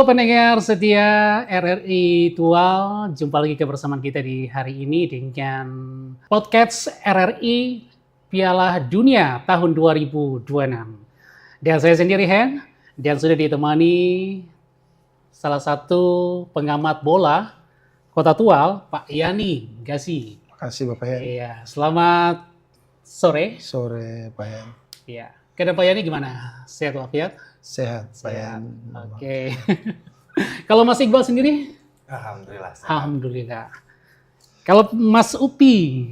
pendengar setia RRI Tual, jumpa lagi kebersamaan kita di hari ini dengan podcast RRI Piala Dunia tahun 2026. Dan saya sendiri Hen, dan sudah ditemani salah satu pengamat bola Kota Tual, Pak Yani Gasi. Terima kasih Bapak Hen. Iya, selamat sore. Sore Pak Hen. Iya, keadaan Pak Yani gimana? Sehat walafiat? Sehat Pak Hen. Oke. Kalau Mas Iqbal sendiri? Alhamdulillah. Sehat. Alhamdulillah. Kalau Mas Upi,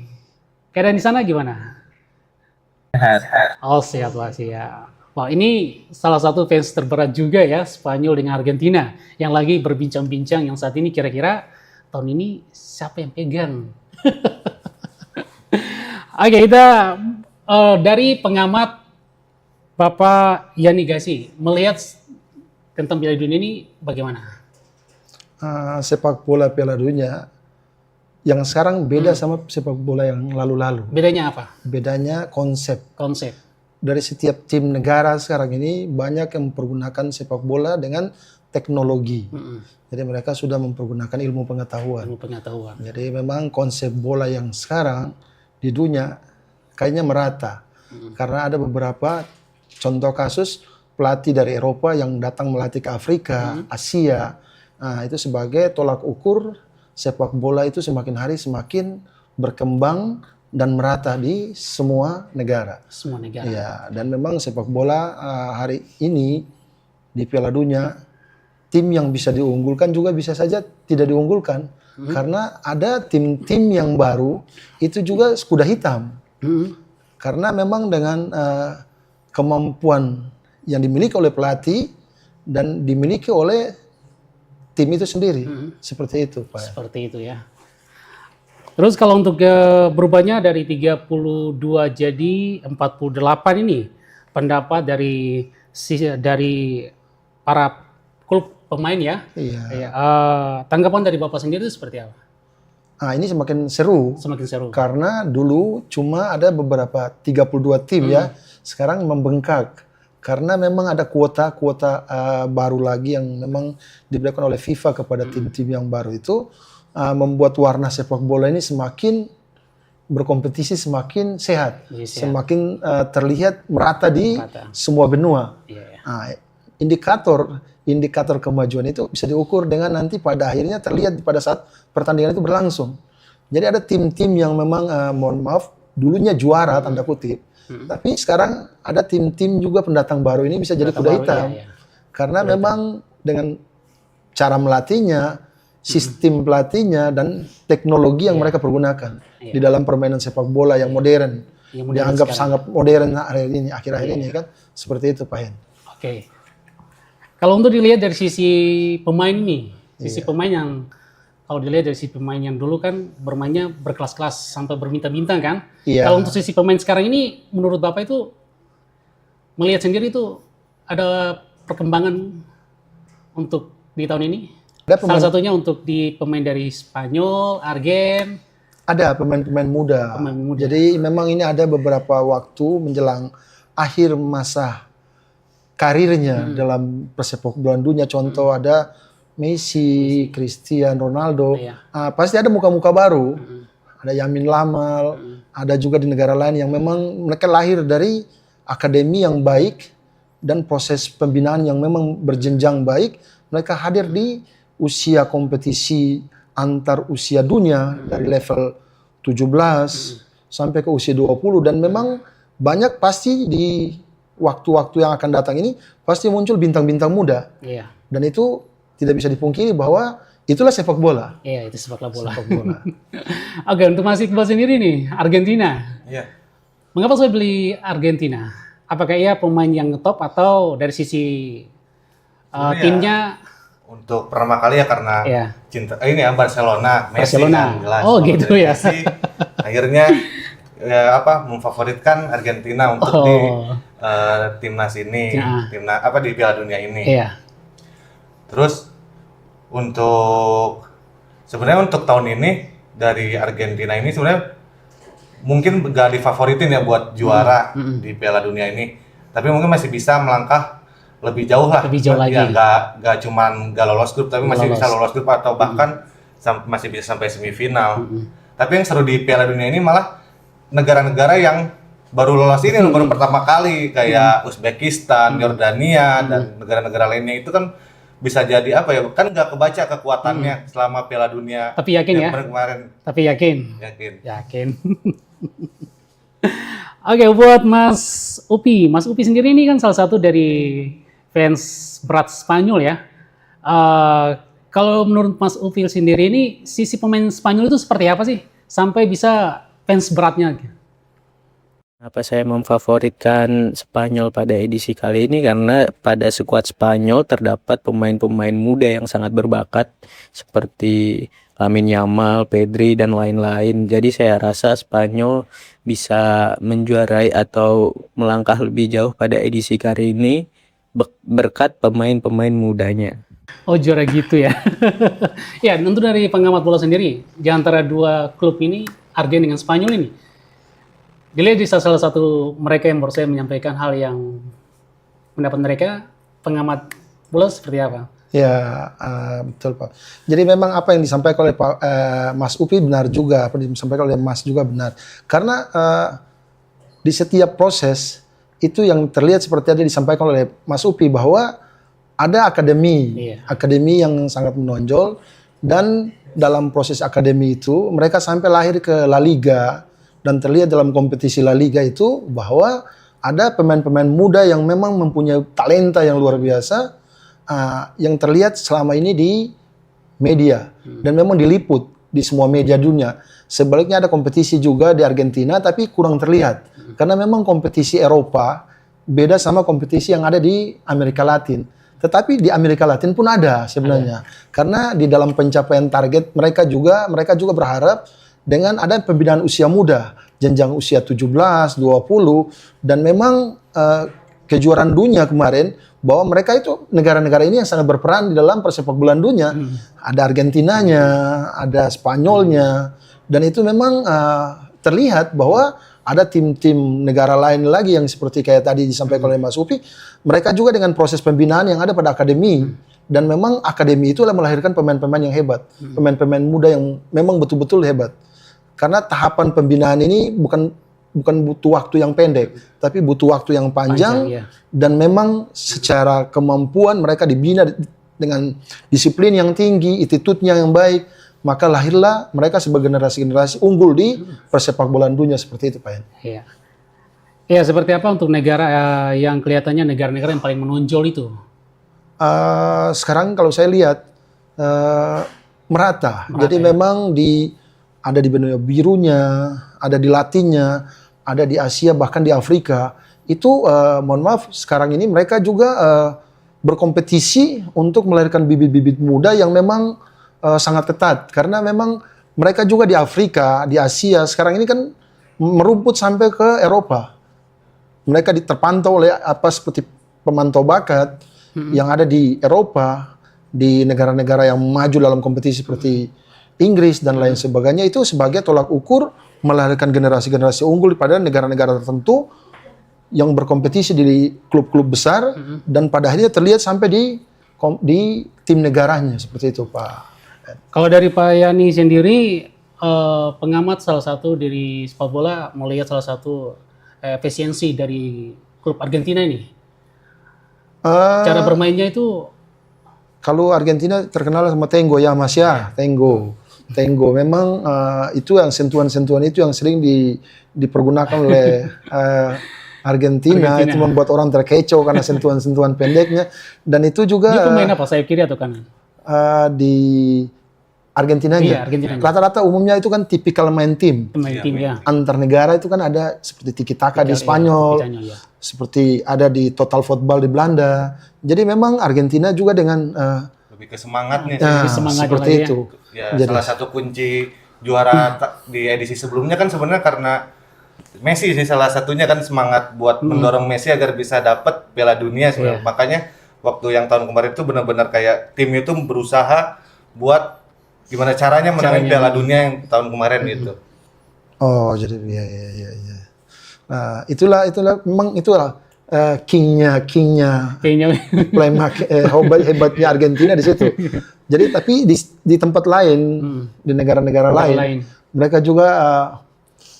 keadaan di sana gimana? Sehat. Oh, sehat walafiat. Wah, ini salah satu fans terberat juga ya, Spanyol dengan Argentina, yang lagi berbincang-bincang yang saat ini kira-kira tahun ini siapa yang pegang? Oke, kita dari pengamat Bapak Yani Gasi, melihat tentang Piala Dunia ini bagaimana? Sepak bola Piala Dunia yang sekarang beda sama sepak bola yang lalu-lalu. Bedanya apa? Bedanya konsep. Konsep. Dari setiap tim negara sekarang ini banyak yang mempergunakan sepak bola dengan teknologi. Jadi mereka sudah mempergunakan ilmu pengetahuan. Ilmu pengetahuan. Jadi memang konsep bola yang sekarang di dunia kayaknya merata. Karena ada beberapa contoh kasus pelatih dari Eropa yang datang melatih ke Afrika, Asia. Nah, itu sebagai tolak ukur sepak bola itu semakin hari semakin berkembang dan merata di semua negara. Semua negara. Ya, dan memang sepak bola hari ini di Piala Dunia tim yang bisa diunggulkan juga bisa saja tidak diunggulkan karena ada tim-tim yang baru itu juga kuda hitam. Karena memang dengan kemampuan yang dimiliki oleh pelatih dan dimiliki oleh tim itu sendiri. Seperti itu, Pak. Seperti itu ya. Terus kalau untuk berubahnya dari 32 jadi 48 ini, pendapat dari para klub pemain ya. Iya. Tanggapan dari Bapak sendiri itu seperti apa? Ini semakin seru. Semakin seru. Karena dulu cuma ada beberapa 32 tim ya. Sekarang membengkak. Karena memang ada kuota-kuota baru lagi yang memang diberikan oleh FIFA kepada tim-tim yang baru itu membuat warna sepak bola ini semakin berkompetisi, semakin sehat. Semakin terlihat merata di semua benua. Indikator kemajuan itu bisa diukur dengan nanti pada akhirnya terlihat pada saat pertandingan itu berlangsung. Jadi ada tim-tim yang memang mohon maaf dulunya juara tanda kutip. Tapi sekarang ada tim-tim juga pendatang baru ini bisa jadi kuda hitam. Karena memang dengan cara melatihnya, sistem pelatihnya, dan teknologi yang mereka pergunakan di dalam permainan sepak bola yang modern. Dianggap sangat modern akhir-akhir ini kan. Seperti itu Pak Hen. Oke. Kalau untuk dilihat dari sisi pemain ini, sisi pemain yang kalau dilihat dari sisi pemain yang dulu kan bermainnya berkelas-kelas sampai berminta-minta kan. Kalau untuk sisi pemain sekarang ini, menurut Bapak itu melihat sendiri itu ada perkembangan untuk di tahun ini? Salah satunya untuk di pemain dari Spanyol, Argen. Ada pemain-pemain muda. Jadi memang ini ada beberapa waktu menjelang akhir masa karirnya dalam persepak bolaan dunia. Contoh ada Messi, Cristiano Ronaldo, pasti ada muka-muka baru. Ada Yamin Lamal, ada juga di negara lain yang memang mereka lahir dari akademi yang baik dan proses pembinaan yang memang berjenjang baik. Mereka hadir di usia kompetisi antar usia dunia dari level 17 sampai ke usia 20 dan memang banyak pasti di waktu-waktu yang akan datang ini pasti muncul bintang-bintang muda. Dan itu tidak bisa dipungkiri bahwa itulah sepak bola. Iya, itu sepak bola. Oke, untuk Mas Iqbal sendiri nih, Argentina. Iya. Mengapa saya beli Argentina? Apakah ia pemain yang top atau dari sisi timnya? Untuk pertama kali ya karena cinta ini ya Barcelona, Messi kan jelas. Oh gitu ya. Messi, akhirnya memfavoritkan Argentina untuk di timnas ini, timnas di Piala Dunia ini. Terus sebenarnya untuk tahun ini dari Argentina ini sebenarnya mungkin gak difavoritin ya buat juara di Piala Dunia ini, tapi mungkin masih bisa melangkah lebih jauh lah. Lebih jauh lagi. Ya, nggak cuman nggak lolos grup, tapi masih bisa lolos grup atau bahkan masih bisa sampai semifinal. Tapi yang seru di Piala Dunia ini malah negara-negara yang baru lolos ini baru pertama kali, kayak Uzbekistan, Yordania, dan negara-negara lainnya itu kan bisa jadi apa ya? Kan nggak kebaca kekuatannya selama Piala Dunia. Tapi yakin ya? Kemarin. Tapi yakin. Yakin. Oke, buat Mas Upi sendiri ini kan salah satu dari fans berat Spanyol ya. Kalau menurut Mas Upi sendiri ini sisi pemain Spanyol itu seperti apa sih sampai bisa fans beratnya? Kenapa saya memfavoritkan Spanyol pada edisi kali ini? Karena pada skuad Spanyol terdapat pemain-pemain muda yang sangat berbakat seperti Lamine Yamal, Pedri, dan lain-lain. Jadi saya rasa Spanyol bisa menjuarai atau melangkah lebih jauh pada edisi kali ini berkat pemain-pemain mudanya. Oh, juara gitu ya. Ya, tentu dari pengamat bola sendiri, di antara dua klub ini, Argentina dengan Spanyol ini, dilihat di salah satu mereka yang baru saya menyampaikan hal yang pendapat mereka, pengamat bola seperti apa? Ya, betul Pak. Jadi memang apa yang disampaikan oleh Mas Upi benar juga, apa yang disampaikan oleh Mas juga benar. Karena di setiap proses itu yang terlihat seperti ada disampaikan oleh Mas Upi bahwa ada akademi yang sangat menonjol, dan dalam proses akademi itu mereka sampai lahir ke La Liga, dan terlihat dalam kompetisi La Liga itu bahwa ada pemain-pemain muda yang memang mempunyai talenta yang luar biasa, yang terlihat selama ini di media dan memang diliput di semua media dunia. Sebaliknya ada kompetisi juga di Argentina tapi kurang terlihat karena memang kompetisi Eropa beda sama kompetisi yang ada di Amerika Latin. Tetapi di Amerika Latin pun ada sebenarnya, karena di dalam pencapaian target mereka juga berharap dengan ada pembinaan usia muda, jenjang usia 17, 20, dan memang kejuaraan dunia kemarin bahwa mereka itu negara-negara ini yang sangat berperan di dalam persepakbolaan dunia. Ada Argentinanya, ada Spanyolnya, dan itu memang terlihat bahwa ada tim-tim negara lain lagi yang seperti kayak tadi disampaikan oleh Mas Upi, mereka juga dengan proses pembinaan yang ada pada akademi, dan memang akademi itu melahirkan pemain-pemain yang hebat, pemain-pemain muda yang memang betul-betul hebat. Karena tahapan pembinaan ini bukan butuh waktu yang pendek, tapi butuh waktu yang panjang, dan memang secara kemampuan mereka dibina dengan disiplin yang tinggi, attitude-nya yang baik, maka lahirlah mereka sebagai generasi-generasi unggul di persepakbolaan dunia seperti itu, Pak Yan. Iya. Ya, seperti apa untuk negara yang kelihatannya negara-negara yang paling menonjol itu? Sekarang kalau saya lihat merata. Jadi memang ada di benua birunya, ada di Latinnya, ada di Asia, bahkan di Afrika. Itu mohon maaf, sekarang ini mereka juga berkompetisi untuk melahirkan bibit-bibit muda yang memang sangat ketat. Karena memang mereka juga di Afrika, di Asia, sekarang ini kan merumput sampai ke Eropa. Mereka terpantau oleh seperti pemantau bakat yang ada di Eropa, di negara-negara yang maju dalam kompetisi seperti Inggris dan lain sebagainya, itu sebagai tolak ukur melahirkan generasi-generasi unggul pada negara-negara tertentu yang berkompetisi di klub-klub besar, dan pada akhirnya terlihat sampai di tim negaranya seperti itu, Pak. Kalau dari Pak Yani sendiri, pengamat salah satu dari sepak bola melihat salah satu efisiensi dari klub Argentina ini. Cara bermainnya itu, kalau Argentina terkenal sama Tengo ya Mas ya, Tengo. Memang itu yang sentuhan-sentuhan itu yang sering dipergunakan oleh Argentina. Itu membuat orang terkecoh karena sentuhan-sentuhan pendeknya, dan itu juga. Dia pemain apa, sayap kiri atau kanan? Di Argentina iya, Argentina. Rata-rata umumnya itu kan tipikal main tim. Ya. Antar negara itu kan ada seperti tiki taka di Spanyol, seperti ada di total football di Belanda. Jadi memang Argentina juga dengan lebih ke semangatnya, seperti itu. Ya, jadi, salah satu kunci juara di edisi sebelumnya kan sebenarnya karena Messi sih, salah satunya kan semangat buat mendorong Messi agar bisa dapat Piala Dunia sebenarnya. Makanya waktu yang tahun kemarin itu benar-benar kayak tim itu berusaha buat gimana caranya menangin Piala Dunia yang tahun kemarin itu. Oh, jadi iya. Nah, itulah memang itulah kingnya Kayaknya hebatnya Argentina di situ. Jadi tapi di tempat lain, di negara-negara lain, mereka juga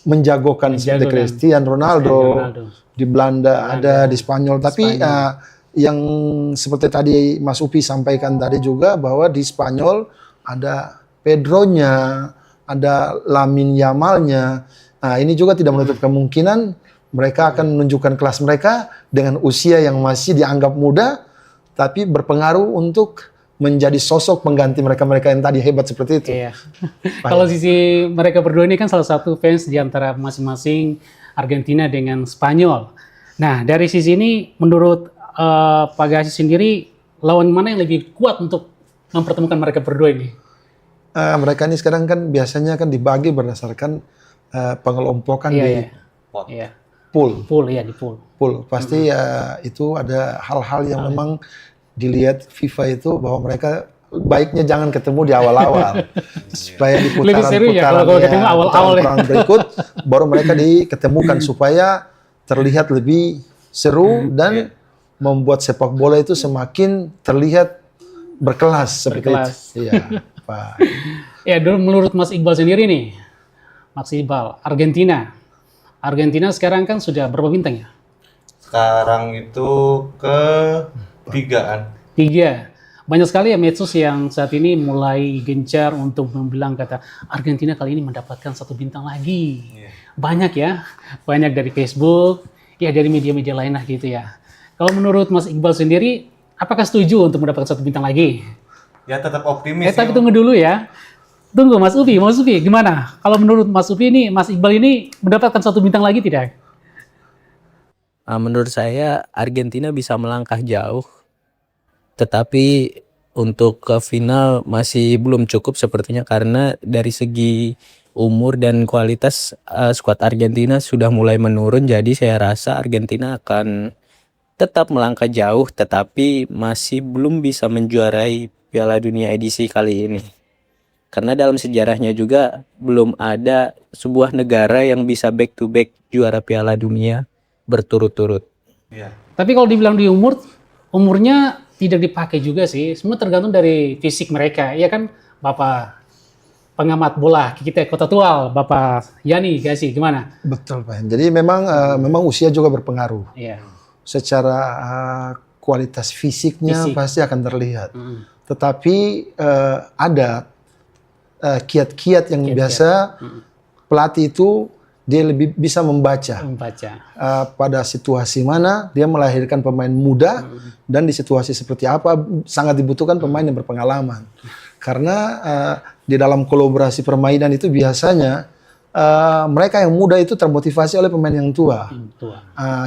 menjagokan seperti Cristiano Ronaldo. Di Belanda ada, di Spanyol. Tapi yang seperti tadi Mas Upi sampaikan tadi juga bahwa di Spanyol ada Pedronya, ada Lamine Yamalnya. Nah ini juga tidak menutup kemungkinan mereka akan menunjukkan kelas mereka dengan usia yang masih dianggap muda, tapi berpengaruh untuk menjadi sosok pengganti mereka-mereka yang tadi hebat seperti itu. Iya. Kalau sisi mereka berdua ini kan salah satu fans di antara masing-masing Argentina dengan Spanyol. Nah, dari sisi ini menurut Pak Gasi sendiri, lawan mana yang lebih kuat untuk mempertemukan mereka berdua ini? Mereka ini sekarang kan biasanya kan dibagi berdasarkan pengelompokan di pool. Di pool. Pasti itu ada hal-hal yang memang dilihat FIFA itu bahwa mereka baiknya jangan ketemu di awal-awal supaya di putaran berikut baru mereka diketemukan supaya terlihat lebih seru dan membuat sepak bola itu semakin terlihat berkelas seperti itu. Iya, Pak. Ya, dulu menurut Mas Iqbal sendiri nih, Mas Iqbal, Argentina sekarang kan sudah berapa bintang ya? Sekarang itu ketigaan. 3. Banyak sekali ya medsos yang saat ini mulai gencar untuk membilang kata Argentina kali ini mendapatkan 1 bintang lagi. Banyak ya, banyak dari Facebook, ya dari media-media lain lah gitu ya. Kalau menurut Mas Iqbal sendiri, apakah setuju untuk mendapatkan 1 bintang lagi? Ya tetap optimis. Tapi tunggu dulu ya. Tunggu Mas Upi gimana? Kalau menurut Mas Upi ini, Mas Iqbal ini mendapatkan 1 bintang lagi tidak? Menurut saya Argentina bisa melangkah jauh. Tetapi untuk ke final masih belum cukup sepertinya karena dari segi umur dan kualitas skuad Argentina sudah mulai menurun. Jadi saya rasa Argentina akan tetap melangkah jauh tetapi masih belum bisa menjuarai Piala Dunia edisi kali ini. Karena dalam sejarahnya juga belum ada sebuah negara yang bisa back to back juara Piala Dunia berturut-turut. Tapi kalau dibilang di umurnya tidak dipakai juga sih. Semua tergantung dari fisik mereka. Iya kan, Bapak pengamat bola kita Kota Tual, Bapak Yani Gasi, gimana? Betul, Pak. Jadi memang usia juga berpengaruh. Iya. Secara kualitas fisiknya pasti akan terlihat. Tetapi ada kiat-kiat yang biasa pelatih itu dia lebih bisa membaca. Pada situasi mana dia melahirkan pemain muda dan di situasi seperti apa sangat dibutuhkan pemain yang berpengalaman. Karena di dalam kolaborasi permainan itu biasanya mereka yang muda itu termotivasi oleh pemain yang tua.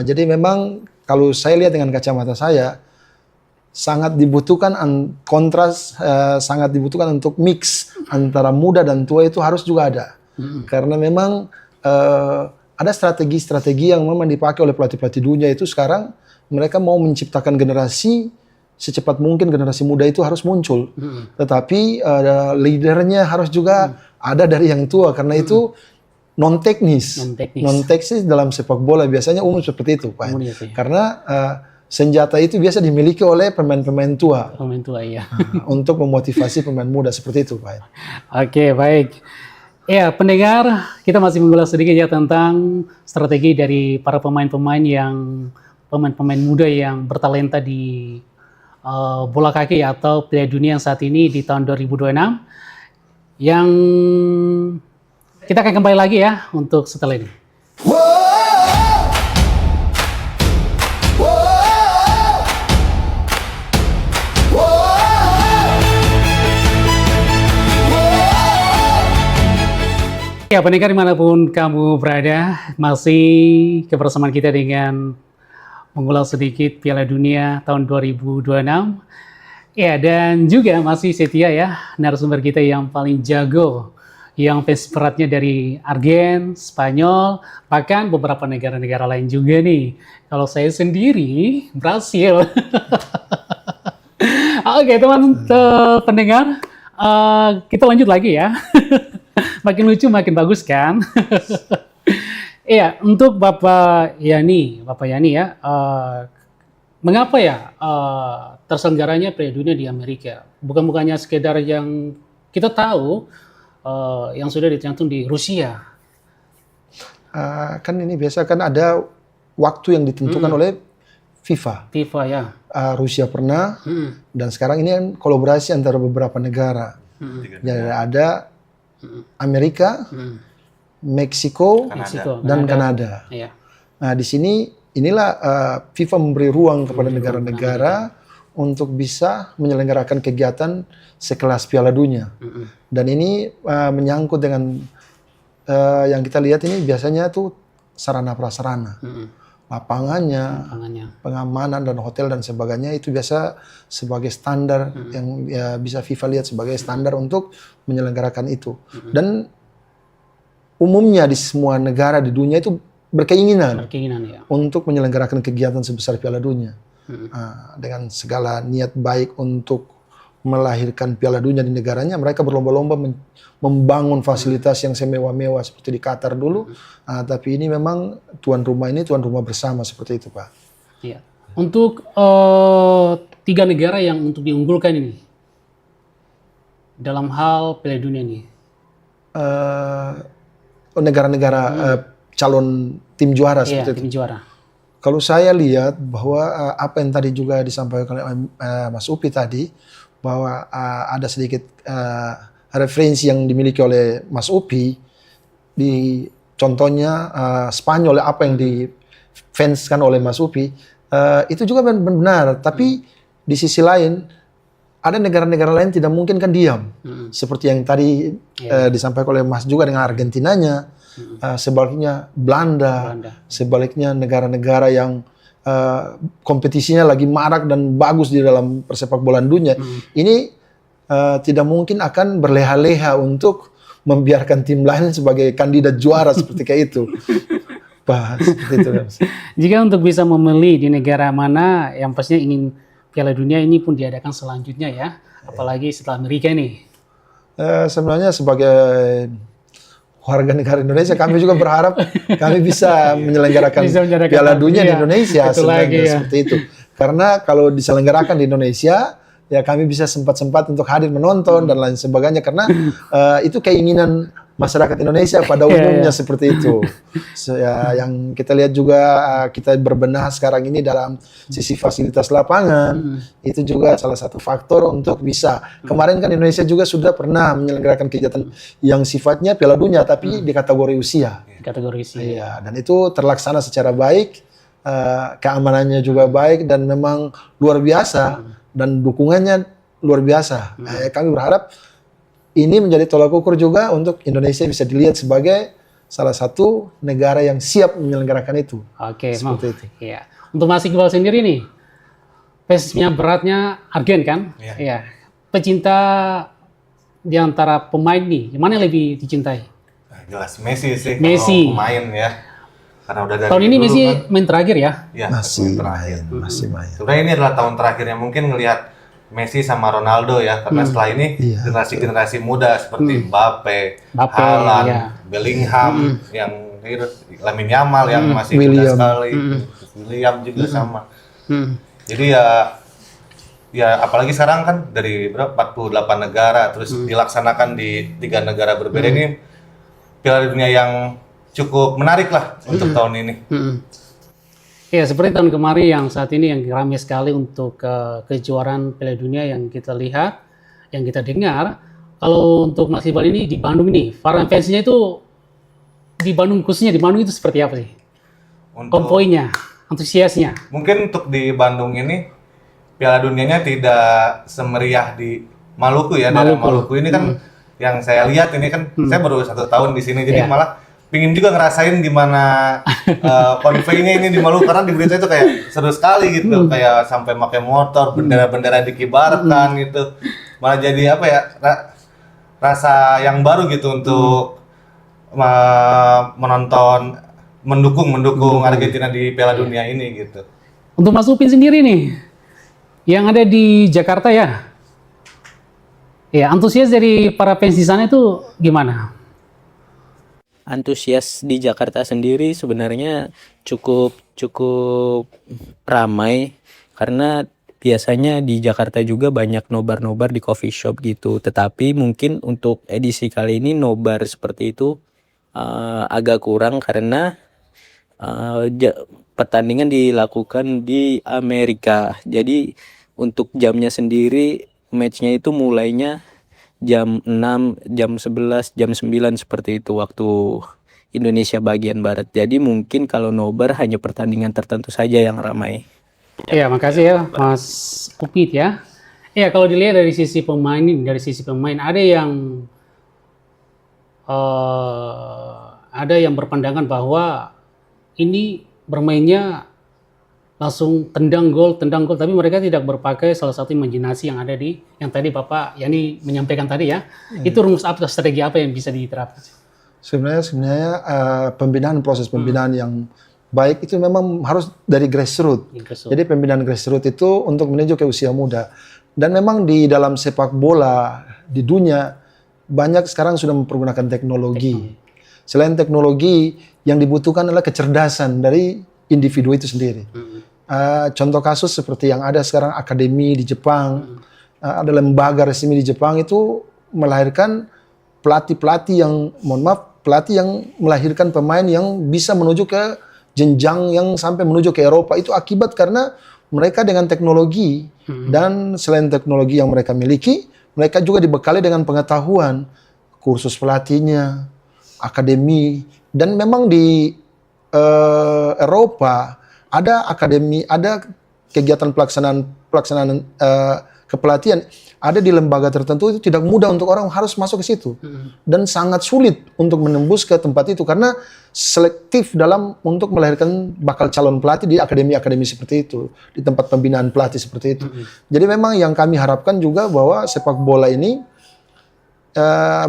Jadi memang kalau saya lihat dengan kacamata saya sangat dibutuhkan kontras, sangat dibutuhkan untuk mix antara muda dan tua itu harus juga ada. Karena memang ada strategi-strategi yang memang dipakai oleh pelatih-pelatih dunia itu sekarang mereka mau menciptakan generasi secepat mungkin generasi muda itu harus muncul. Tetapi leadernya harus juga ada dari yang tua karena itu non teknis dalam sepak bola biasanya umum seperti itu, Pak. Karena senjata itu biasa dimiliki oleh pemain-pemain tua. Iya. Untuk memotivasi pemain muda seperti itu, Pak. Oke, baik. Ya, pendengar, kita masih mengulas sedikit ya tentang strategi dari para pemain-pemain muda yang bertalenta di bola kaki atau Piala Dunia yang saat ini di tahun 2026. Yang kita akan kembali lagi ya untuk setelah ini. Ya, pendengar dimanapun kamu berada, masih kebersamaan kita dengan mengulas sedikit Piala Dunia tahun 2026. Ya, dan juga masih setia ya, narasumber kita yang paling jago, yang fans beratnya dari Argen, Spanyol, bahkan beberapa negara-negara lain juga nih. Kalau saya sendiri, Brasil. Oke, teman pendengar, kita lanjut lagi ya. Makin lucu, makin bagus kan? Iya, untuk Bapak Yani ya, mengapa ya terselenggaranya Piala Dunia di Amerika? Bukannya sekedar yang kita tahu yang sudah dicantum di Rusia. Kan ini biasa kan ada waktu yang ditentukan oleh FIFA. FIFA ya. Rusia pernah, dan sekarang ini kan kolaborasi antara beberapa negara. Jadi ada Amerika, Meksiko, dan Kanada. Iya. Nah, di sini inilah FIFA memberi ruang kepada negara-negara untuk bisa menyelenggarakan kegiatan sekelas Piala Dunia. Dan ini menyangkut dengan yang kita lihat ini biasanya tuh sarana prasarana. Lapangannya, pengamanan dan hotel dan sebagainya itu biasa sebagai standar yang ya, bisa FIFA lihat sebagai standar untuk menyelenggarakan itu. Dan umumnya di semua negara di dunia itu berkeinginan ya, untuk menyelenggarakan kegiatan sebesar Piala Dunia. Dengan segala niat baik untuk melahirkan Piala Dunia di negaranya, mereka berlomba-lomba membangun fasilitas yang semewah-mewah seperti di Qatar dulu. Tapi ini memang tuan rumah bersama seperti itu, Pak. Iya. Untuk 3 negara yang untuk diunggulkan ini dalam hal Piala Dunia ini. Negara-negara calon tim juara seperti itu. Tim juara. Kalau saya lihat bahwa apa yang tadi juga disampaikan oleh Mas Upi tadi, bahwa ada sedikit referensi yang dimiliki oleh Mas Upi, di contohnya Spanyol, apa yang difanskan oleh Mas Upi, itu juga benar. Tapi di sisi lain, ada negara-negara lain tidak mungkin kan diam. Seperti yang tadi disampaikan oleh Mas juga dengan Argentinanya, sebaliknya Belanda, sebaliknya negara-negara yang kompetisinya lagi marak dan bagus di dalam persepak bolaan dunia. Ini tidak mungkin akan berleha-leha untuk membiarkan tim lain sebagai kandidat juara seperti kayak itu. Seperti itu. Jika untuk bisa memilih di negara mana yang pastinya ingin Piala Dunia ini pun diadakan selanjutnya ya, apalagi setelah Amerika nih. Sebenarnya sebagai warga negara Indonesia, kami juga berharap kami bisa menyelenggarakan Piala Dunia di Indonesia seperti itu. Karena kalau diselenggarakan di Indonesia, ya kami bisa sempat-sempat untuk hadir menonton dan lain sebagainya. Karena itu keinginan masyarakat Indonesia pada umumnya seperti itu. Yang kita lihat juga kita berbenah sekarang ini dalam sisi fasilitas lapangan, itu juga salah satu faktor untuk bisa. Kemarin kan Indonesia juga sudah pernah menyelenggarakan kegiatan yang sifatnya Piala Dunia tapi di kategori usia. Iya, dan itu terlaksana secara baik, keamanannya juga baik dan memang luar biasa dan dukungannya luar biasa. Kami berharap ini menjadi tolak ukur juga untuk Indonesia bisa dilihat sebagai salah satu negara yang siap menyelenggarakan itu. Oke, seperti itu. Iya. Untuk Mas Iqbal sendiri nih, pace-nya beratnya Argen kan? Iya. Pecinta di antara pemain nih, yang mana yang lebih dicintai? Jelas Messi sih. Messi. Kalau pemain ya. Karena udah dari tahun ini Messi kan, main terakhir ya? Ya, masih terakhir. Masih main. Sebenarnya ini adalah tahun terakhirnya mungkin ngelihat Messi sama Ronaldo ya, karena setelah ini generasi-generasi muda seperti Mbappe, Haaland, Bellingham, yang Lamine Yamal yang masih muda sekali, William juga sama. Jadi ya apalagi sekarang kan dari 48 negara terus dilaksanakan di 3 negara berbeda, ini Piala Dunia yang cukup menarik lah untuk tahun ini. Ya, seperti tahun kemarin yang saat ini yang ramai sekali untuk kejuaraan Piala Dunia yang kita lihat, yang kita dengar. Kalau untuk Mas Iqbal ini di Bandung ini, para fansnya itu di Bandung, khususnya di Bandung itu seperti apa sih? Konvoinya, antusiasnya. Mungkin untuk di Bandung ini Piala Dunianya tidak semeriah di Maluku ya. Dari Maluku ini kan yang saya lihat ini kan saya baru 1 tahun di sini, jadi malah pingin juga ngerasain gimana konvoinya ini di Maluku, karena di berita itu kayak seru sekali gitu, kayak sampai pakai motor, bendera-bendera dikibarkan gitu, malah jadi apa ya, rasa yang baru gitu untuk menonton, mendukung Argentina di Piala Dunia ini gitu. Untuk Mas Upin sendiri nih, yang ada di Jakarta ya, antusias dari para fans di sana itu gimana? antusias di Jakarta sendiri sebenarnya cukup cukup ramai karena biasanya di Jakarta juga banyak nobar-nobar di coffee shop gitu. Tetapi mungkin untuk edisi kali ini nobar seperti itu agak kurang karena pertandingan dilakukan di Amerika. Jadi untuk jamnya sendiri matchnya itu mulainya jam 6, jam 11, jam 9 seperti itu waktu Indonesia bagian barat. Jadi mungkin kalau nobar hanya pertandingan tertentu saja yang ramai. Iya, makasih ya Mas Upit ya. Iya, kalau dilihat dari sisi pemain ini, dari sisi pemain ada yang berpandangan bahwa ini bermainnya langsung tendang gol, tapi mereka tidak berpakai salah satu imajinasi yang ada di yang tadi Bapak Yani menyampaikan tadi ya. Itu rumus apa, strategi apa yang bisa diterapkan? Sebenarnya proses pembinaan yang baik itu memang harus dari grassroots. Jadi pembinaan grassroots itu untuk menuju ke usia muda. Dan memang di dalam sepak bola di dunia banyak sekarang sudah mempergunakan teknologi. Selain teknologi, yang dibutuhkan adalah kecerdasan dari individu itu sendiri. Contoh kasus seperti yang ada sekarang akademi di Jepang, ada lembaga resmi di Jepang itu melahirkan pelatih yang melahirkan pemain yang bisa menuju ke jenjang yang sampai menuju ke Eropa. Itu akibat karena mereka dengan teknologi dan selain teknologi yang mereka miliki, mereka juga dibekali dengan pengetahuan, kursus pelatihnya, akademi, dan memang di Eropa ada akademi, ada kegiatan pelaksanaan kepelatihan, ada di lembaga tertentu itu tidak mudah untuk orang harus masuk ke situ dan sangat sulit untuk menembus ke tempat itu karena selektif dalam untuk melahirkan bakal calon pelatih di akademi-akademi seperti itu, di tempat pembinaan pelatih seperti itu. Jadi memang yang kami harapkan juga bahwa sepak bola ini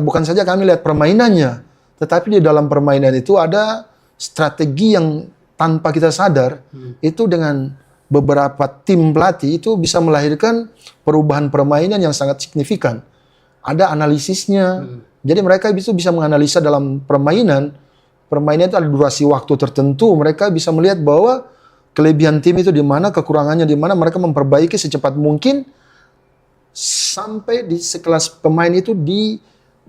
bukan saja kami lihat permainannya, tetapi di dalam permainan itu ada strategi yang tanpa kita sadar itu dengan beberapa tim pelatih itu bisa melahirkan perubahan permainan yang sangat signifikan. Ada analisisnya. Jadi mereka bisa menganalisa dalam permainan itu ada durasi waktu tertentu. Mereka bisa melihat bahwa kelebihan tim itu di mana, kekurangannya di mana, mereka memperbaiki secepat mungkin sampai di sekelas pemain itu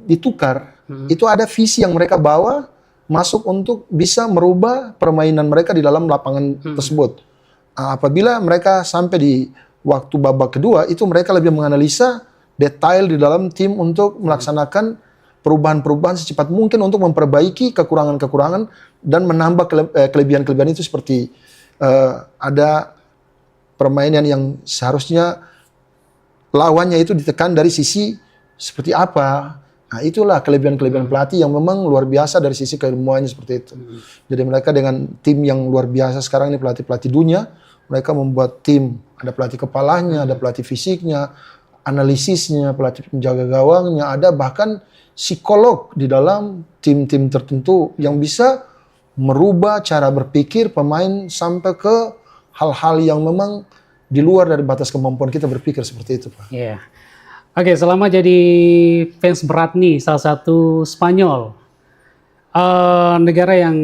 ditukar. Itu ada visi yang mereka bawa masuk untuk bisa merubah permainan mereka di dalam lapangan tersebut. Apabila mereka sampai di waktu babak kedua, itu mereka lebih menganalisa detail di dalam tim untuk melaksanakan perubahan-perubahan secepat mungkin untuk memperbaiki kekurangan-kekurangan dan menambah kelebihan-kelebihan itu seperti ada permainan yang seharusnya lawannya itu ditekan dari sisi seperti apa. Nah, itulah kelebihan-kelebihan pelatih yang memang luar biasa dari sisi keilmuannya seperti itu. Jadi mereka dengan tim yang luar biasa sekarang ini pelatih-pelatih dunia, mereka membuat tim, ada pelatih kepalanya, ada pelatih fisiknya, analisisnya, pelatih penjaga gawangnya, ada bahkan psikolog di dalam tim-tim tertentu yang bisa merubah cara berpikir pemain sampai ke hal-hal yang memang di luar dari batas kemampuan kita berpikir seperti itu, Pak. Iya. Oke, selama jadi fans berat nih, salah satu Spanyol, negara yang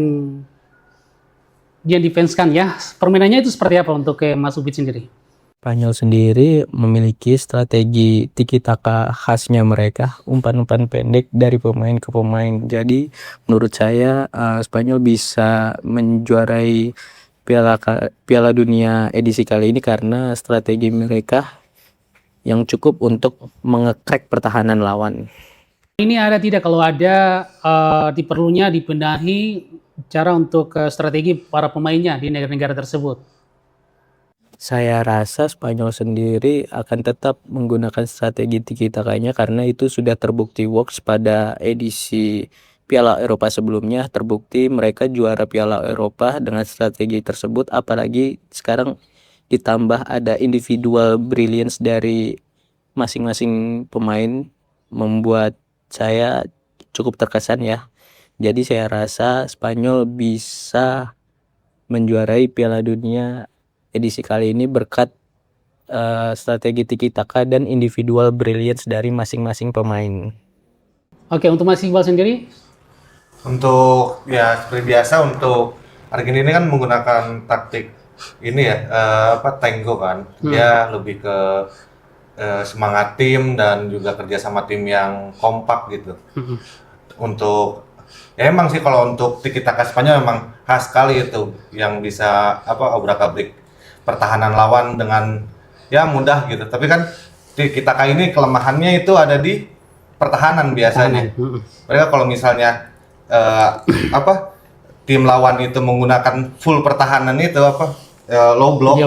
difanskan ya, permainannya itu seperti apa untuk Mas Upit sendiri? Spanyol sendiri memiliki strategi tiki taka khasnya mereka, umpan-umpan pendek dari pemain ke pemain. Jadi menurut saya Spanyol bisa menjuarai Piala Dunia edisi kali ini karena strategi mereka yang cukup untuk mengecrack pertahanan lawan. Ini ada tidak kalau ada diperlunya dibenahi cara untuk strategi para pemainnya di negara-negara tersebut? Saya rasa Spanyol sendiri akan tetap menggunakan strategi tiki takanya karena itu sudah terbukti works pada edisi Piala Eropa sebelumnya. Terbukti mereka juara Piala Eropa dengan strategi tersebut, apalagi sekarang ditambah ada individual brilliance dari masing-masing pemain membuat saya cukup terkesan ya. Jadi saya rasa Spanyol bisa menjuarai Piala Dunia edisi kali ini berkat strategi tiki taka dan individual brilliance dari masing-masing pemain. Oke, untuk Mas Iqbal sendiri? Untuk ya seperti biasa untuk Argentina ini kan menggunakan taktik ini ya tango kan. Dia lebih ke semangat tim dan juga kerja sama tim yang kompak gitu. Untuk ya emang sih kalau untuk tiki taka Spanyol memang khas sekali itu yang bisa obrak-abrik pertahanan lawan dengan ya mudah gitu. Tapi kan tiki taka ini kelemahannya itu ada di pertahanan biasanya. Mereka kalau misalnya tim lawan itu menggunakan full pertahanan itu low block,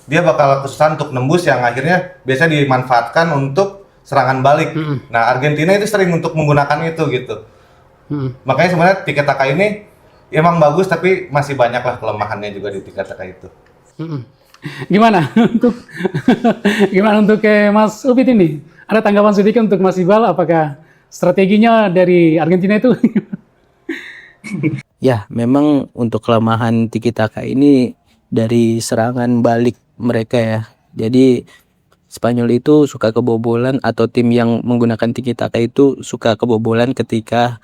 dia bakal kesusahan untuk nembus yang akhirnya biasa dimanfaatkan untuk serangan balik. Nah, Argentina itu sering untuk menggunakan itu gitu. Makanya sebenarnya tiki taka ini emang bagus tapi masih banyak lah kelemahannya juga di tiki taka itu. Gimana untuk Mas Upit ini? Ada tanggapan sedikit untuk Mas Iqbal, apakah strateginya dari Argentina itu? Ya, memang untuk kelemahan tiki taka ini dari serangan balik mereka ya. Jadi Spanyol itu suka kebobolan, atau tim yang menggunakan tiki taka itu suka kebobolan ketika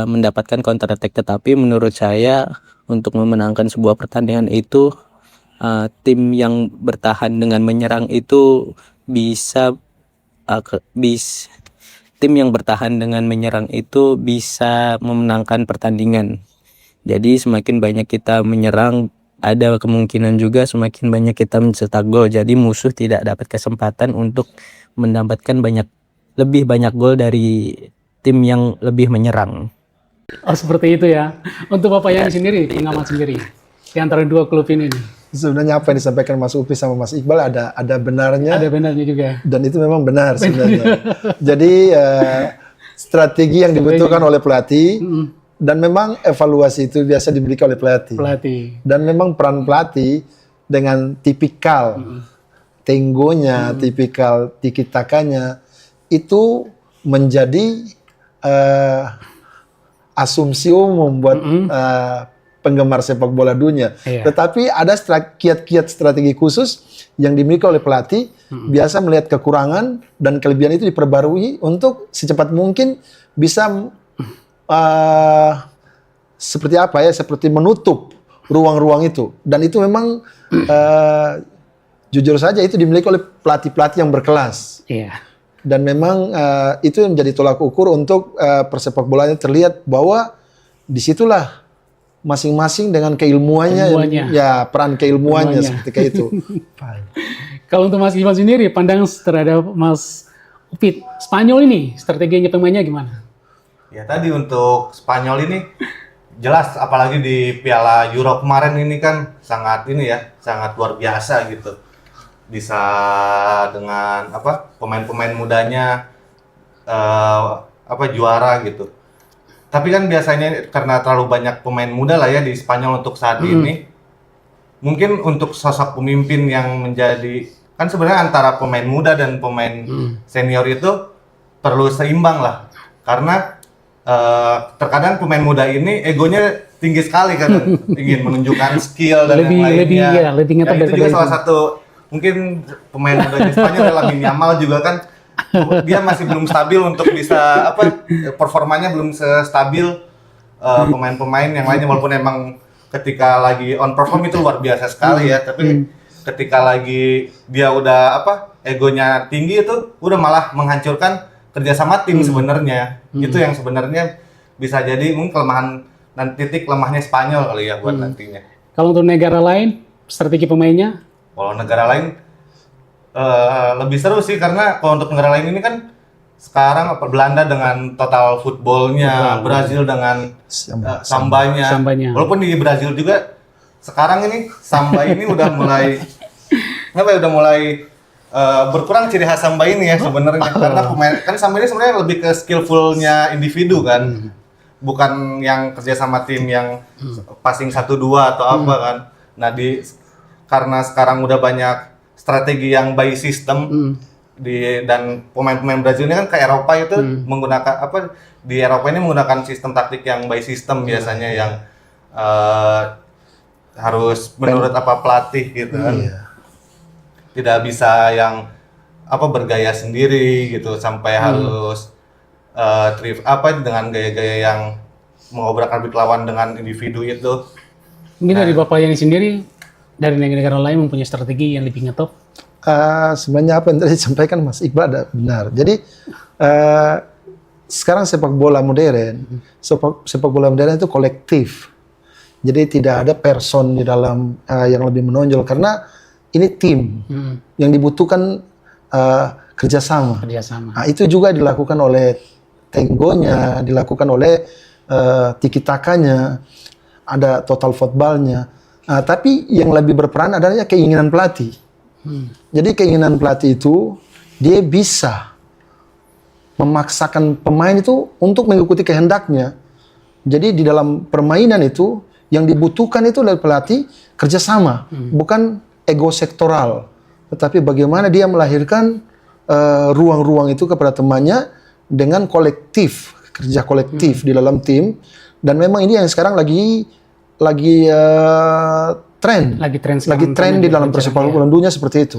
mendapatkan counter attack. Tetapi menurut saya untuk memenangkan sebuah pertandingan itu tim yang bertahan dengan menyerang itu tim yang bertahan dengan menyerang itu bisa memenangkan pertandingan. Jadi semakin banyak kita menyerang, ada kemungkinan juga semakin banyak kita mencetak gol. Jadi musuh tidak dapat kesempatan untuk mendapatkan lebih banyak gol dari tim yang lebih menyerang. Oh, seperti itu ya. Untuk Bapak Yani sendiri, pengamat sendiri di antara dua klub ini nih. Sebenarnya apa yang disampaikan Mas Upi sama Mas Iqbal ada benarnya. Ada benarnya juga. Dan itu memang benar sebenarnya. Jadi strategi yang dibutuhkan oleh pelatih dan memang evaluasi itu biasa diberikan oleh pelatih. Dan memang peran pelatih dengan tipikal tenggonya, tipikal tiki takanya itu menjadi asumsi umum buat penggemar sepak bola dunia. Tetapi ada kiat-kiat strategi khusus yang dimiliki oleh pelatih, biasa melihat kekurangan dan kelebihan itu diperbarui untuk secepat mungkin bisa seperti menutup ruang-ruang itu. Dan itu memang jujur saja itu dimiliki oleh pelatih-pelatih yang berkelas. Dan memang itu menjadi tolak ukur untuk persepak bolanya, terlihat bahwa disitulah masing-masing dengan keilmuannya. Ya peran keilmuannya seperti itu. Kalau untuk Mas Iqbal sendiri, pandangan terhadap Mas Upit, Spanyol ini strateginya pemainnya gimana? Ya tadi untuk Spanyol ini jelas, apalagi di Piala Euro kemarin ini kan sangat luar biasa gitu. Bisa dengan pemain-pemain mudanya juara gitu. Tapi kan biasanya karena terlalu banyak pemain muda lah ya di Spanyol untuk saat ini. Mungkin untuk sosok pemimpin yang menjadi, kan sebenarnya antara pemain muda dan pemain senior itu perlu seimbang lah. Karena terkadang pemain muda ini egonya tinggi sekali kan, ingin menunjukkan skill dan yang lainnya. Itu juga salah satu mungkin pemain muda di Spanyol adalah Lamine Yamal juga kan. Dia masih belum stabil untuk bisa performanya belum stabil pemain-pemain yang lainnya, walaupun emang ketika lagi on perform itu luar biasa sekali ya, tapi ketika lagi dia udah egonya tinggi itu udah malah menghancurkan kerjasama tim sebenarnya. Itu yang sebenarnya bisa jadi mungkin kelemahan dan titik lemahnya Spanyol kali ya buat nantinya. Kalau untuk negara lain strategi pemainnya? Kalau negara lain lebih seru sih, karena kalau untuk negara lain ini kan sekarang Belanda dengan total footballnya, Brazil dengan sambanya. Walaupun di Brazil juga sekarang ini samba ini udah mulai berkurang ciri khas samba ini ya sebenarnya, karena pemain kan samba ini sebenarnya lebih ke skillfulnya individu kan, bukan yang kerja sama tim yang passing 1-2 atau apa kan. Nah karena sekarang udah banyak strategi yang by system dan pemain-pemain Brazil ini kan ke Eropa itu menggunakan di Eropa ini menggunakan sistem taktik yang by system biasanya, yang harus menurut pelatih gitu kan. Tidak bisa yang bergaya sendiri gitu sampai harus dengan gaya-gaya yang mengobrak-abrik lawan dengan individu itu. Mungkin dari Bapak Yani sendiri, dari negara lain mempunyai strategi yang lebih ngetop? Sebenarnya apa yang tadi disampaikan Mas Iqbal ada benar. Jadi sekarang sepak bola modern itu kolektif. Jadi tidak ada person di dalam yang lebih menonjol karena ini tim yang dibutuhkan kerjasama. Nah, itu juga dilakukan oleh Tenggonya, dilakukan oleh Tiki Takanya, ada total footballnya. Tapi yang lebih berperan adalah keinginan pelatih. Jadi keinginan pelatih itu dia bisa memaksakan pemain itu untuk mengikuti kehendaknya. Jadi di dalam permainan itu yang dibutuhkan itu dari pelatih kerjasama, bukan ego sektoral, tetapi bagaimana dia melahirkan ruang-ruang itu kepada temannya dengan kolektif, kerja kolektif di dalam tim. Dan memang ini yang sekarang lagi tren di dalam persepak bola dunia seperti itu.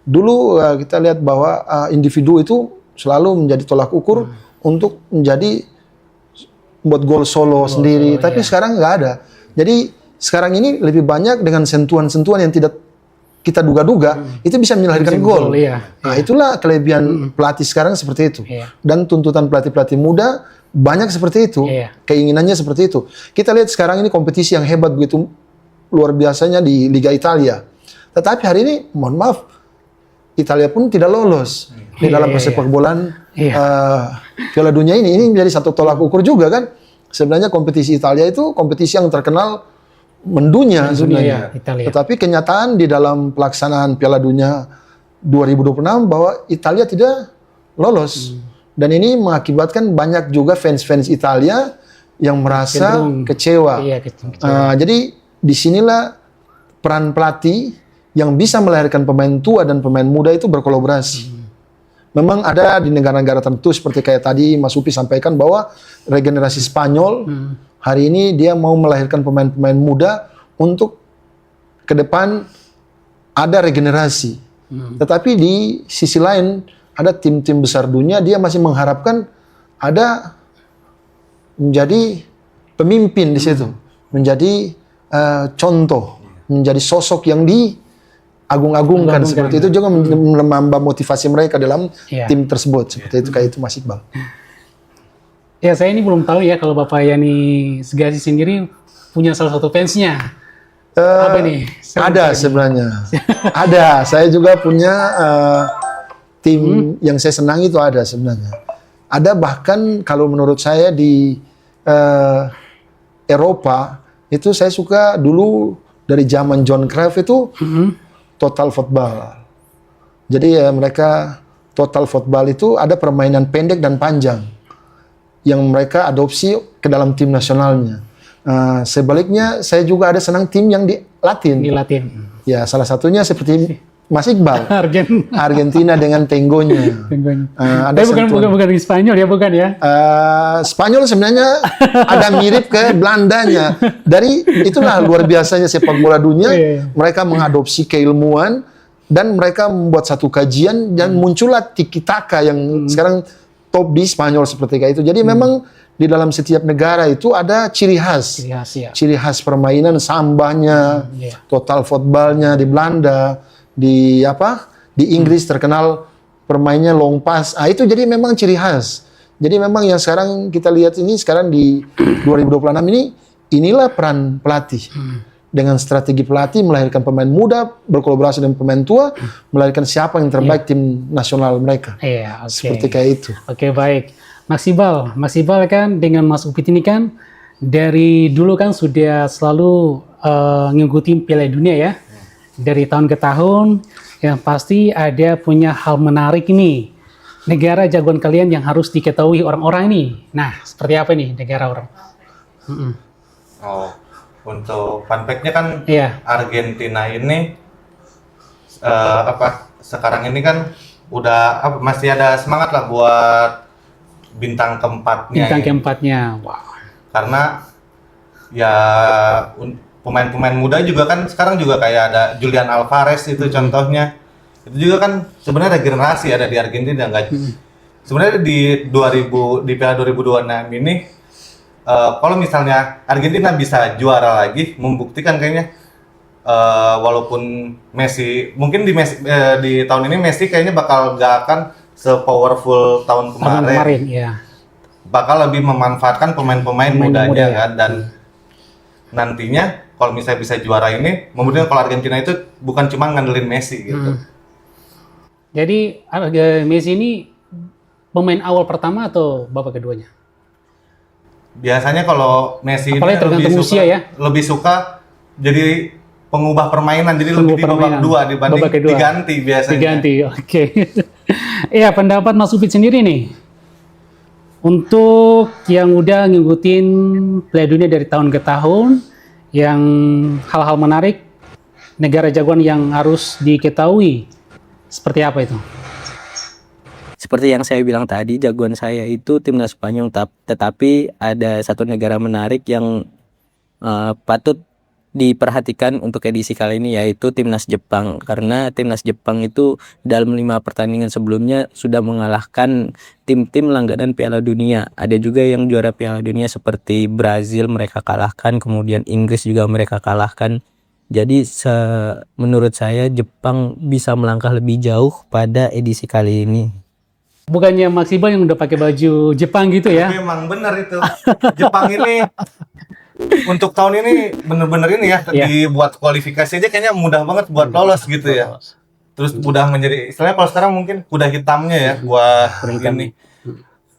Dulu kita lihat bahwa individu itu selalu menjadi tolak ukur untuk menjadi buat gol solo sendiri, tapi sekarang nggak ada. Jadi sekarang ini lebih banyak dengan sentuhan-sentuhan yang tidak kita duga-duga itu bisa melahirkan gol. Nah, itulah kelebihan pelatih sekarang seperti itu. Dan tuntutan pelatih-pelatih muda banyak seperti itu. Keinginannya seperti itu. Kita lihat sekarang ini kompetisi yang hebat begitu luar biasanya di Liga Italia. Tetapi hari ini, mohon maaf, Italia pun tidak lolos di dalam persepak bolaan Piala Dunia ini. Ini menjadi satu tolak ukur juga kan. Sebenarnya kompetisi Italia itu kompetisi yang terkenal mendunia sebenarnya. Tetapi kenyataan di dalam pelaksanaan Piala Dunia 2026 bahwa Italia tidak lolos. Dan ini mengakibatkan banyak juga fans-fans Italia yang merasa kecewa. Jadi disinilah peran pelatih yang bisa melahirkan pemain tua dan pemain muda itu berkolaborasi. Memang ada di negara-negara tertentu seperti kayak tadi Mas Upi sampaikan bahwa regenerasi Spanyol hari ini dia mau melahirkan pemain-pemain muda untuk ke depan ada regenerasi. Tetapi di sisi lain ada tim-tim besar dunia dia masih mengharapkan ada menjadi pemimpin di situ, menjadi contoh, menjadi sosok yang diagung-agungkan seperti itu juga menambah motivasi mereka dalam tim tersebut seperti itu kayak itu Mas Iqbal. Ya saya ini belum tahu ya kalau Bapak Yani Segasi sendiri punya salah satu fansnya. Apa nih? Ada sebenarnya. Ada. Saya juga punya tim yang saya senang itu ada sebenarnya. Ada bahkan kalau menurut saya di Eropa itu saya suka dulu dari zaman John Cruyff itu total football. Jadi mereka total football itu ada permainan pendek dan panjang yang mereka adopsi ke dalam tim nasionalnya. Sebaliknya saya juga ada senang tim yang di Latin. Di Latin. Ya salah satunya seperti Mas Iqbal. Argentina dengan Tenggonya. Tapi bukan di Spanyol ya, bukan ya? Spanyol sebenarnya ada mirip ke Belandanya. Dari itulah luar biasanya sepak bola dunia. Mereka mengadopsi keilmuan dan mereka membuat satu kajian dan muncullah Tiki Taka yang sekarang top di Spanyol seperti kayak itu. Jadi memang di dalam setiap negara itu ada ciri khas. Ciri khas permainan, sambanya, total footballnya di Belanda. Di Inggris terkenal permainnya long pass. Itu jadi memang ciri khas. Jadi memang yang sekarang kita lihat ini sekarang di 2026 inilah peran pelatih. Dengan strategi pelatih melahirkan pemain muda berkolaborasi dengan pemain tua, melahirkan siapa yang terbaik tim nasional mereka. Seperti kayak itu. Oke, baik. Mas Iqbal kan dengan Mas Upit ini kan dari dulu kan sudah selalu ngikutin Piala Dunia ya. Dari tahun ke tahun, yang pasti ada punya hal menarik ini. Negara jagoan kalian yang harus diketahui orang-orang ini. Nah, seperti apa nih negara orang? Untuk fun fact-nya kan Argentina ini sekarang ini kan udah masih ada semangat lah buat bintang keempatnya. Wow. Karena ya pemain-pemain muda juga kan sekarang juga kayak ada Julian Alvarez itu contohnya. Itu juga kan sebenarnya regenerasi ada di Argentina sebenarnya di Piala 2026 ini kalau misalnya Argentina bisa juara lagi, membuktikan kayaknya walaupun Messi mungkin di tahun ini Messi kayaknya bakal nggak akan se-powerful tahun kemarin. Ya. Bakal lebih memanfaatkan pemain-pemain mudanya muda, kan, dan nantinya kalau misalnya bisa juara ini, membuktikan kalau Argentina itu bukan cuma ngandelin Messi gitu. Jadi Messi ini pemain awal pertama atau babak keduanya? Biasanya kalau Messi ini Apalagi tergantung usia ya. lebih suka jadi pengubah permainan, jadi lebih di babak 2 dibanding babak kedua. diganti biasanya. Diganti, oke. Iya, pendapat Mas Upit sendiri nih. Untuk yang udah ngikutin Piala Dunia dari tahun ke tahun, yang hal-hal menarik, negara jagoan yang harus diketahui, seperti apa itu? Seperti yang saya bilang tadi, jagoan saya itu timnas Spanyol, tetapi ada satu negara menarik yang patut diperhatikan untuk edisi kali ini, yaitu timnas Jepang, karena timnas Jepang itu dalam 5 pertandingan sebelumnya sudah mengalahkan tim-tim langganan Piala Dunia. Ada juga yang juara Piala Dunia seperti Brazil mereka kalahkan, kemudian Inggris juga mereka kalahkan. Jadi menurut saya Jepang bisa melangkah lebih jauh pada edisi kali ini. Bukannya Mas Iqbal yang udah pakai baju Jepang gitu ya? Memang benar itu. Jepang ini untuk tahun ini bener-bener ini ya, dibuat kualifikasi aja kayaknya mudah banget buat lolos gitu ya. Terus udah menjadi, istilahnya kalau sekarang mungkin kuda hitamnya ya buat ini.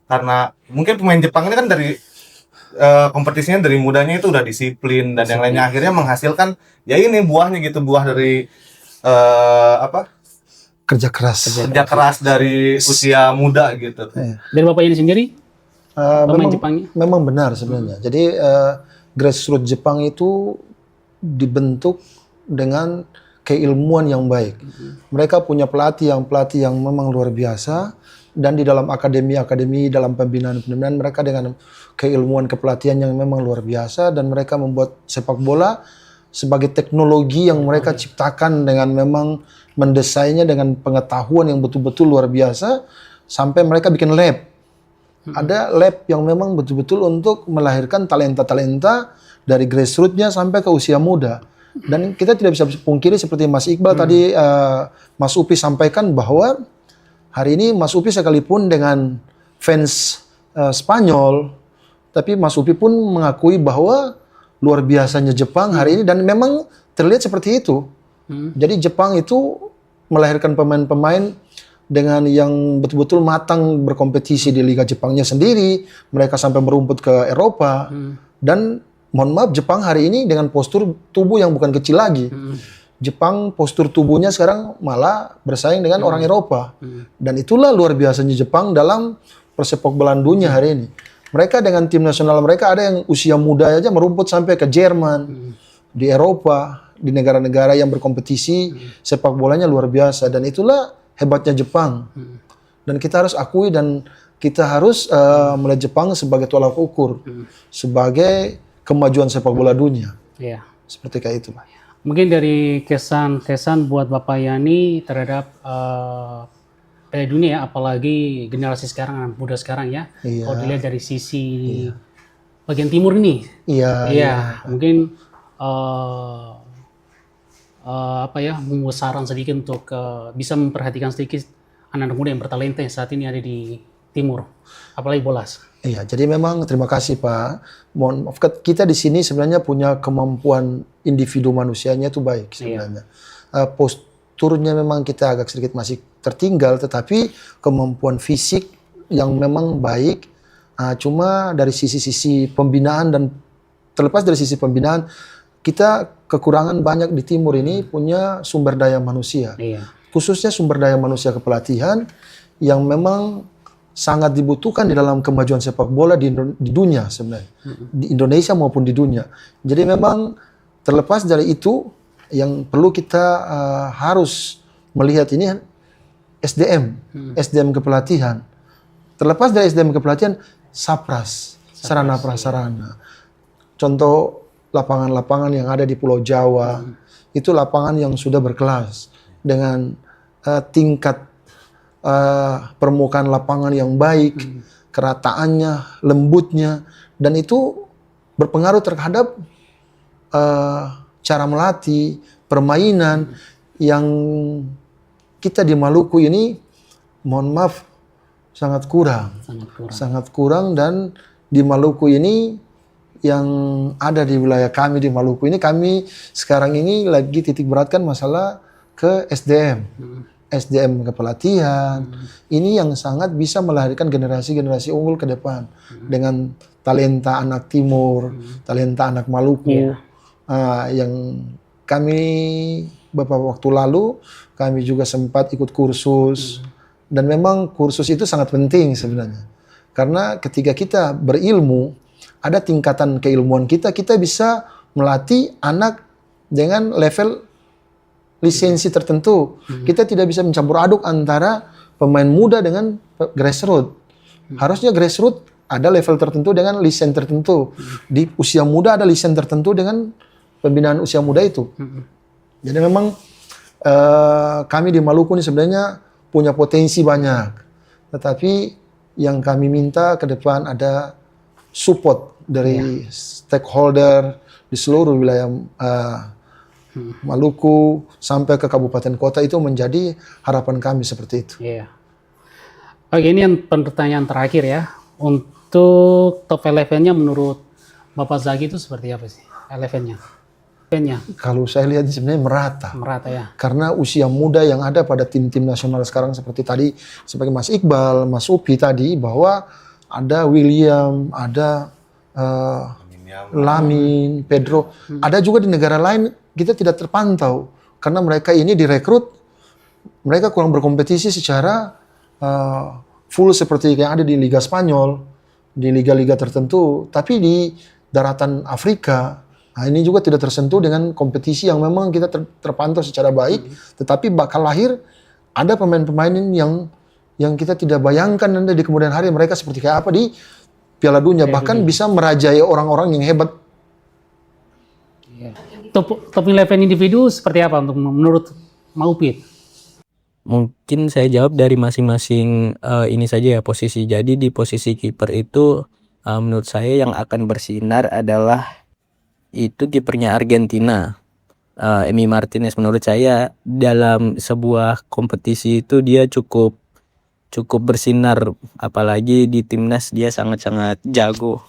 Karena mungkin pemain Jepang ini kan dari kompetisinya dari mudanya itu udah disiplin dan yang lainnya, akhirnya menghasilkan ya ini buahnya gitu, buah dari Kerja keras dari usia muda gitu. Dari Bapak ini sendiri? Pemain Jepangnya? Memang benar sebenarnya. Jadi grassroots Jepang itu dibentuk dengan keilmuan yang baik. Mereka punya pelatih yang memang luar biasa, dan di dalam akademi dalam pembinaan mereka dengan keilmuan kepelatihan yang memang luar biasa, dan mereka membuat sepak bola sebagai teknologi yang mereka ciptakan dengan memang mendesainnya dengan pengetahuan yang betul-betul luar biasa, sampai mereka bikin lab. Ada lab yang memang betul-betul untuk melahirkan talenta-talenta dari grassroots-nya sampai ke usia muda. Dan kita tidak bisa pungkiri seperti Mas Iqbal tadi, Mas Upi sampaikan bahwa hari ini Mas Upi sekalipun dengan fans Spanyol, tapi Mas Upi pun mengakui bahwa luar biasanya Jepang hari ini, dan memang terlihat seperti itu. Jadi Jepang itu melahirkan pemain-pemain dengan yang betul-betul matang berkompetisi di Liga Jepangnya sendiri. Mereka sampai merumput ke Eropa. Dan mohon maaf, Jepang hari ini dengan postur tubuh yang bukan kecil lagi. Jepang postur tubuhnya sekarang malah bersaing dengan orang Eropa. Dan itulah luar biasanya Jepang dalam persepak bolaan dunia hari ini. Mereka dengan tim nasional mereka ada yang usia muda aja merumput sampai ke Jerman, di Eropa, di negara-negara yang berkompetisi sepak bolanya luar biasa. Dan itulah hebatnya Jepang. Dan kita harus akui, dan kita harus melihat Jepang sebagai tolak ukur, sebagai kemajuan sepak bola dunia. Iya. Seperti kayak itu, Pak. Mungkin dari kesan buat Bapak Yani terhadap Piala Dunia ya, apalagi generasi sekarang, anak muda sekarang ya. Iya. Kalau dilihat dari sisi bagian timur ini. Iya. Mungkin membuat saran sedikit untuk bisa memperhatikan sedikit anak-anak muda yang bertalenta yang saat ini ada di timur, apalagi bolas. Iya, jadi memang terima kasih Pak. Mohon maaf, kita di sini sebenarnya punya kemampuan individu manusianya itu baik sebenarnya. Posturnya memang kita agak sedikit masih tertinggal, tetapi kemampuan fisik yang memang baik. Cuma dari sisi pembinaan, dan terlepas dari sisi pembinaan, kita kekurangan banyak di timur ini punya sumber daya manusia. Khususnya sumber daya manusia kepelatihan yang memang sangat dibutuhkan di dalam kemajuan sepak bola di dunia sebenarnya. Di Indonesia maupun di dunia. Jadi memang terlepas dari itu, yang perlu kita harus melihat ini SDM kepelatihan. Terlepas dari SDM kepelatihan, sarana prasarana. Contoh lapangan-lapangan yang ada di Pulau Jawa, itu lapangan yang sudah berkelas dengan tingkat permukaan lapangan yang baik, kerataannya, lembutnya, dan itu berpengaruh terhadap cara melatih, permainan yang kita di Maluku ini, mohon maaf, sangat kurang. Sangat kurang, dan di Maluku ini yang ada di wilayah kami di Maluku ini, kami sekarang ini lagi titik beratkan masalah ke SDM. SDM kepelatihan. Ini yang sangat bisa melahirkan generasi-generasi unggul ke depan dengan talenta anak Timur, talenta anak Maluku. Yang kami beberapa waktu lalu kami juga sempat ikut kursus, dan memang kursus itu sangat penting sebenarnya, karena ketika kita berilmu ada tingkatan keilmuan kita bisa melatih anak dengan level lisensi tertentu. Kita tidak bisa mencampur aduk antara pemain muda dengan grassroots. Harusnya grassroots ada level tertentu dengan lisen tertentu. Di usia muda ada lisen tertentu dengan pembinaan usia muda itu. Jadi memang kami di Maluku ini sebenarnya punya potensi banyak. Tetapi yang kami minta ke depan ada support dari stakeholder di seluruh wilayah Maluku sampai ke kabupaten kota, itu menjadi harapan kami seperti itu. Iya. Oke, ini yang pertanyaan terakhir ya. Untuk top 11-nya menurut Bapak Zaki itu seperti apa sih? 11-nya. Kalau saya lihat sebenarnya merata. Merata ya. Karena usia muda yang ada pada tim-tim nasional sekarang seperti tadi, sebagai Mas Iqbal, Mas Upi tadi, bahwa ada William, ada Lamin, Pedro. Ada juga di negara lain kita tidak terpantau karena mereka ini direkrut, mereka kurang berkompetisi secara full seperti yang ada di Liga Spanyol, di liga-liga tertentu. Tapi di daratan Afrika, nah ini juga tidak tersentuh dengan kompetisi yang memang kita terpantau secara baik. Tetapi bakal lahir ada pemain-pemain yang kita tidak bayangkan nanti di kemudian hari mereka seperti kayak apa di Piala Dunia, bahkan bisa merajai orang-orang yang hebat. Top 11 individu seperti apa untuk menurut Maupit? Mungkin saya jawab dari masing-masing ini saja ya posisi. Jadi di posisi kiper itu menurut saya yang akan bersinar adalah itu kipernya Argentina, Emi Martinez. Menurut saya dalam sebuah kompetisi itu dia cukup bersinar, apalagi di timnas dia sangat-sangat jago.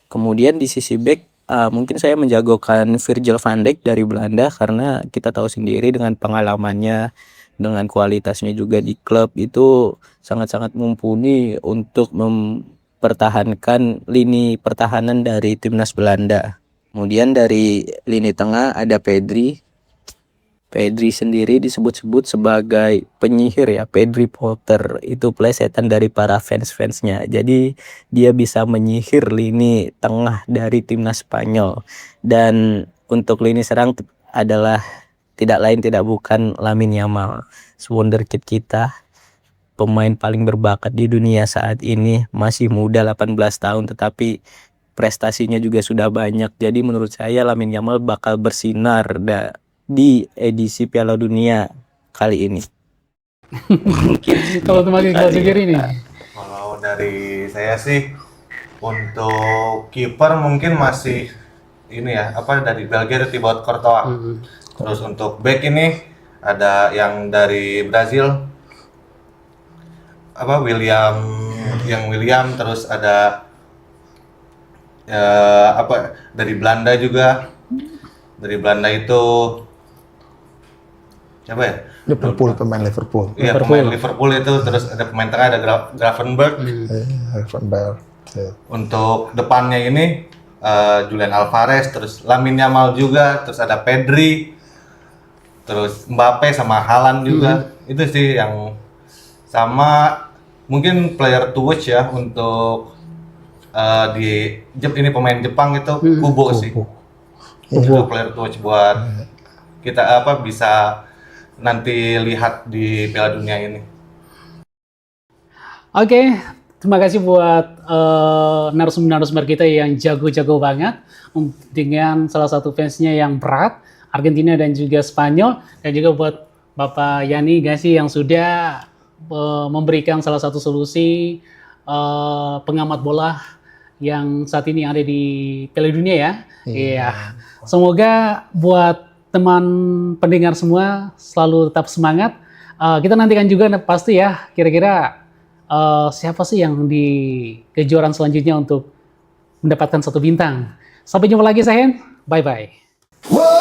Kemudian di sisi back mungkin saya menjagokan Virgil van Dijk dari Belanda, karena kita tahu sendiri dengan pengalamannya, dengan kualitasnya juga di klub itu sangat-sangat mumpuni untuk mempertahankan lini pertahanan dari timnas Belanda. Kemudian dari lini tengah ada Pedri. Pedri sendiri disebut-sebut sebagai penyihir ya, Pedri Potter, itu plesetan dari para fans-fansnya. Jadi dia bisa menyihir lini tengah dari timnas Spanyol. Dan untuk lini serang adalah tidak lain tidak bukan Lamine Yamal, wonderkid kita, pemain paling berbakat di dunia saat ini, masih muda 18 tahun tetapi prestasinya juga sudah banyak. Jadi menurut saya Lamine Yamal bakal bersinar di edisi Piala Dunia kali ini. Kalau teman kita sendiri nih. Kalau dari saya sih untuk kiper mungkin masih ini ya, dari Belgia ada Thibaut Courtois. Terus untuk back ini ada yang dari Brazil William, terus ada dari Belanda juga. Dari Belanda itu siapa ya? Pemain Liverpool. Iya, pemain Liverpool itu. Terus ada pemain tengah ada Gravenberch. Untuk depannya ini Julian Alvarez, terus Lamine Yamal juga, terus ada Pedri, terus Mbappe sama Haaland juga. Itu sih yang sama. Mungkin player to watch ya untuk ini pemain Jepang itu Kubo sih. Itu player to watch buat kita bisa nanti lihat di Piala Dunia ini. Oke, terima kasih buat narasumber kita yang jago-jago banget, dengan salah satu fansnya yang berat, Argentina dan juga Spanyol, dan juga buat Bapak Yani Gassi yang sudah memberikan salah satu solusi pengamat bola yang saat ini ada di Piala Dunia ya. Iya. Semoga buat teman pendengar semua selalu tetap semangat. Kita nantikan juga pasti ya kira-kira siapa sih yang di kejuaraan selanjutnya untuk mendapatkan 1 bintang. Sampai jumpa lagi, Sahen. Bye-bye.